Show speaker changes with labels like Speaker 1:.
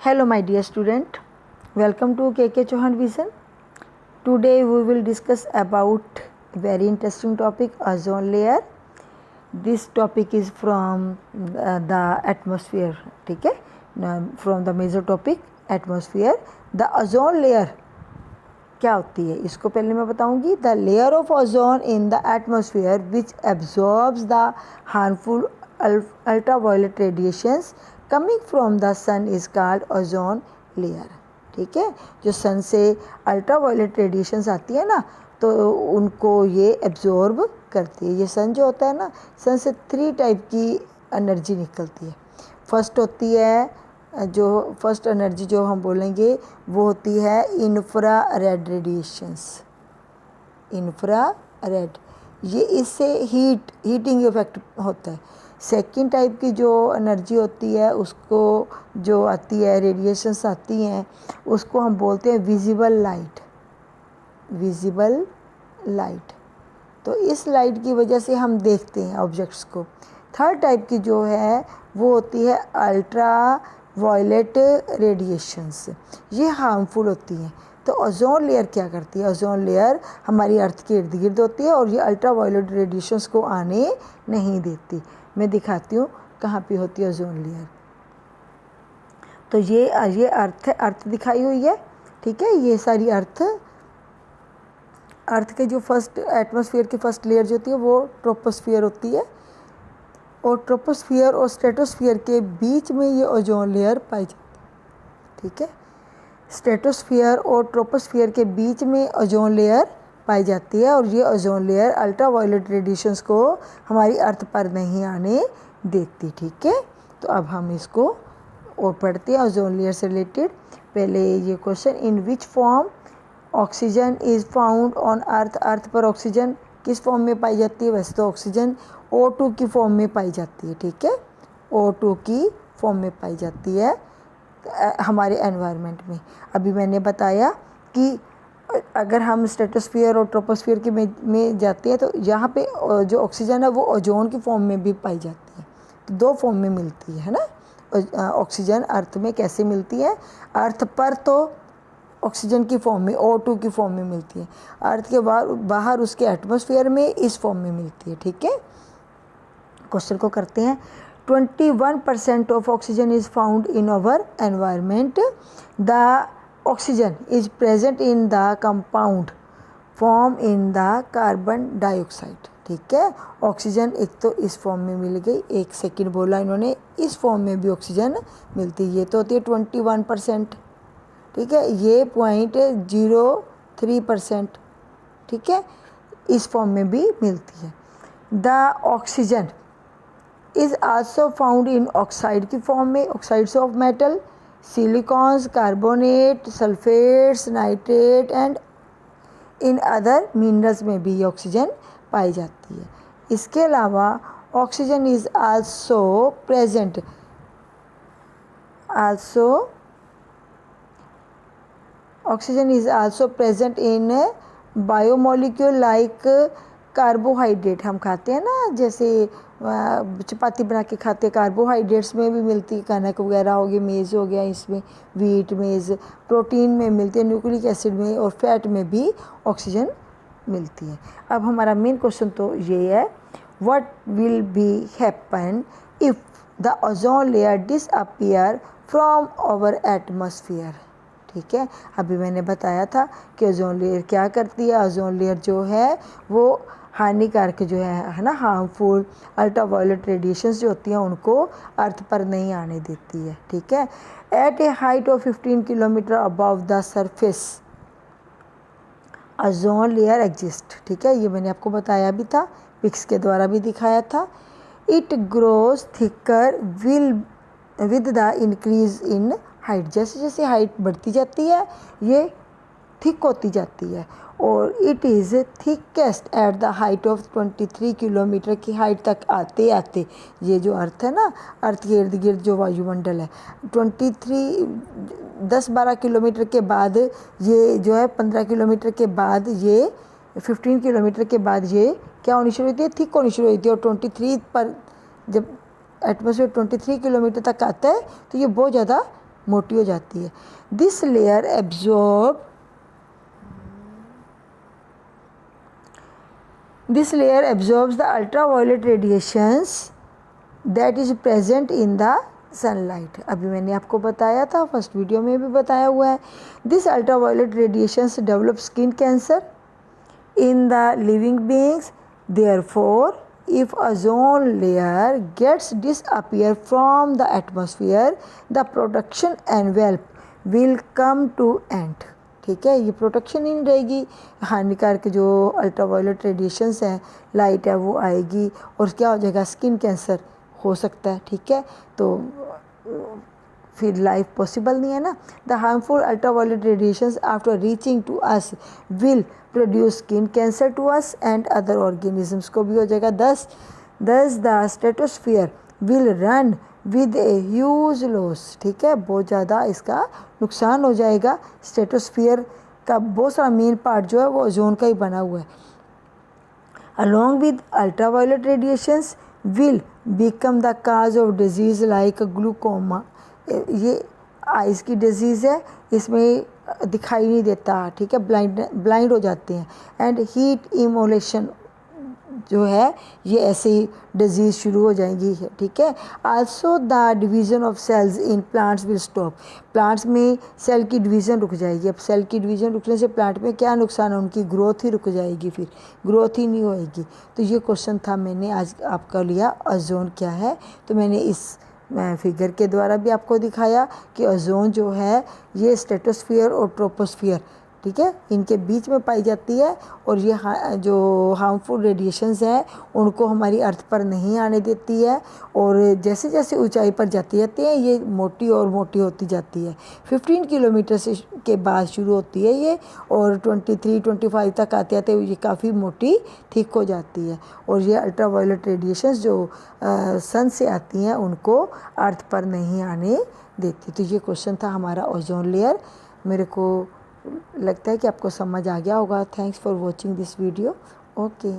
Speaker 1: Hello my dear student, welcome to KK Chauhan Vision. Today we will discuss about very interesting topic, ozone layer. This topic is from the atmosphere, ठीक है, from the major topic atmosphere. The ozone layer क्या होती है इसको पहले मैं बताऊंगी. The layer of ozone in the atmosphere which absorbs the harmful ultraviolet radiations coming from the sun is called ozone layer. ठीक है, जो सन से अल्ट्रावायलेट रेडिएशंस आती है ना, तो उनको ये एब्जॉर्ब करती है. ये सन जो होता है ना, सन से 3 टाइप की एनर्जी निकलती है. फर्स्ट होती है जो फर्स्ट एनर्जी जो हम बोलेंगे वो होती है infra red radiations. Infra red, ये इससे हीटिंग इफेक्ट होता है. सेकंड टाइप की जो एनर्जी होती है उसको जो आती है रेडिएशंस आती हैं उसको हम बोलते हैं विजिबल लाइट. विजिबल लाइट, तो इस लाइट की वजह से हम देखते हैं ऑब्जेक्ट्स को. थर्ड टाइप की जो है वो होती है अल्ट्रा वायलेट रेडिएशंस. ये हार्मफुल होती हैं. तो ओजोन लेयर क्या करती है? ओजोन लेयर हमारी अर्थ के इर्द गिर्द होती है और ये अल्ट्रा वायलेट रेडिएशंस को आने नहीं देती. मैं दिखाती हूँ कहाँ पे होती है ओजोन लेयर. तो ये अर्थ दिखाई हुई है. ठीक है, ये सारी अर्थ के जो फर्स्ट एटमॉस्फेयर की फर्स्ट लेयर जो होती है वो ट्रोपोस्फियर होती है, और ट्रोपोस्फियर और स्ट्रेटोस्फियर के बीच में ये ओजोन लेयर पाई जाती है. ठीक है, स्ट्रेटोस्फियर और ट्रोपोस्फियर के बीच में ओजोन लेयर पाई जाती है, और ये ओजोन लेयर अल्ट्रावायलेट रेडिएशंस को हमारी अर्थ पर नहीं आने देती. ठीक है, तो अब हम इसको और पढ़ते हैं ओजोन लेयर से रिलेटेड. पहले ये question, in which form oxygen is found on earth. Earth पर ऑक्सीजन किस फॉर्म में पाई जाती है? वैसे तो ऑक्सीजन O2 की फॉर्म में पाई जाती है. ठीक है, O2 की फॉर्म में पाई जाती है हमारे एनवायरनमेंट में. अभी मैंने बताया कि अगर हम स्ट्रेटोस्फियर और ट्रोपोस्फियर के में जाते हैं तो यहाँ पे जो ऑक्सीजन है वो ओजोन की फॉर्म में भी पाई जाती है. तो 2 फॉर्म में मिलती है ना ऑक्सीजन अर्थ में. कैसे मिलती है? अर्थ पर तो ऑक्सीजन की फॉर्म में O2 की फॉर्म में मिलती है. अर्थ के बाहर उसके एटमॉस्फेयर में इस फॉर्म में मिलती है. ठीक है, क्वेश्चन को करते हैं. 21% of oxygen is found in our environment. The oxygen is present in the compound form in the carbon dioxide. ठीक है, ऑक्सीजन एक तो इस फॉर्म में मिल गई, एक सेकंड बोला इन्होंने, इस फॉर्म में भी ऑक्सीजन मिलती है. ये तो होती है 21%. ठीक है, ये 0.03%. ठीक है, इस फॉर्म में भी मिलती है. The oxygen is also found in oxide की फॉर्म में, oxides of metal, silicones, carbonate, sulphates, nitrate and in other minerals में भी ये ऑक्सीजन पाई जाती है. इसके अलावा oxygen is also present in biomolecule like carbohydrate. हम खाते हैं ना, जैसे चपाती बना के खाते हैं, कार्बोहाइड्रेट्स में भी मिलती है. कनक वगैरह हो गई, मेज़ हो गया, इसमें वीट मेज़. प्रोटीन में मिलती है, न्यूक्लिक एसिड में और फैट में भी ऑक्सीजन मिलती है. अब हमारा मेन क्वेश्चन तो ये है, what will be happen if the ozone layer disappear from our atmosphere. ठीक है, अभी मैंने बताया था कि ओजोन लेयर क्या करती है. ओजोन लेयर जो है वो हानिकारक जो है ना, हार्मफुल अल्ट्रावायलेट रेडिएशंस जो होती हैं उनको अर्थ पर नहीं आने देती है. ठीक है, at a height of 15 kilometre above the surface ozone layer exist. ठीक है, ये मैंने आपको बताया भी था, पिक्स के द्वारा भी दिखाया था. It grows thicker with the increase in height. जैसे जैसे हाइट बढ़ती जाती है ये थिक होती जाती है, और it is thickest at the height of 23 kilometre की हाइट तक आते आते ये जो अर्थ है ना, अर्थ के इर्द गिर्द जो वायुमंडल है, 10-12 किलोमीटर के बाद ये जो है 15 किलोमीटर के बाद ये 15 किलोमीटर के बाद ये क्या होनी शुरू होती है? थिक होनी शुरू होती है. और 23 पर जब एटमॉस्फेयर 23 किलोमीटर तक आता है तो ये बहुत ज़्यादा मोटी हो जाती है। This layer absorbs the ultraviolet radiations that is present in the sunlight. अभी मैंने आपको बताया था, फर्स्ट वीडियो में भी बताया हुआ है। This ultraviolet radiations develop skin cancer in the living beings. Therefore, if ozone layer gets disappear from the atmosphere, the protection envelope will come to end। ठीक है, ये प्रोटेक्शन ही नहीं रहेगी, हानिकारक जो अल्ट्रावायलेट रेडिएशंस हैं, लाइट है, वो आएगी और क्या हो जाएगा, स्किन कैंसर हो सकता है। ठीक है, तो फिर लाइफ पॉसिबल नहीं है ना। The harmful ultraviolet radiations after reaching to us will produce skin cancer to us and other organisms को भी हो जाएगा। Thus the stratosphere will run with a huge loss. ठीक है, बहुत ज़्यादा इसका नुकसान हो जाएगा। स्ट्रेटोस्फीयर का बहुत सारा मेन पार्ट जो है वो ओजोन का ही बना हुआ है। Along with ultraviolet radiations will become the cause of disease like glaucoma. ये आइज़ की डिजीज़ है, इसमें दिखाई नहीं देता। ठीक है, ब्लाइंड हो जाते हैं। एंड हीट इमोलेशन जो है, ये ऐसे ही डिजीज़ शुरू हो जाएंगी। ठीक है, also the division of cells in plants will stop. Plants में सेल की डिवीज़न रुक जाएगी। अब सेल की डिवीज़न रुकने से प्लांट में क्या नुकसान है, उनकी ग्रोथ ही रुक जाएगी, फिर ग्रोथ ही नहीं होएगी। तो ये क्वेश्चन था, मैंने आज आपका लिया ओजोन क्या है। तो मैंने इस फिगर के द्वारा भी आपको दिखाया कि ओजोन जो है ये स्ट्रेटोस्फीयर और ट्रोपोस्फीयर, ठीक है, इनके बीच में पाई जाती है और ये जो हार्मफुल रेडिएशंस हैं उनको हमारी अर्थ पर नहीं आने देती है। और जैसे जैसे ऊंचाई पर जाती जाती है ये मोटी और मोटी होती जाती है। 15 किलोमीटर से के बाद शुरू होती है ये और 23-25 तक आते आते ये काफ़ी मोटी थिक हो जाती है। और ये अल्ट्रावायलेट रेडिएशंस जो सन से आती हैं उनको अर्थ पर नहीं आने देती। तो ये क्वेश्चन था हमारा ओजोन लेयर। मेरे को लगता है कि आपको समझ आ गया होगा। Thanks for watching this video. Okay.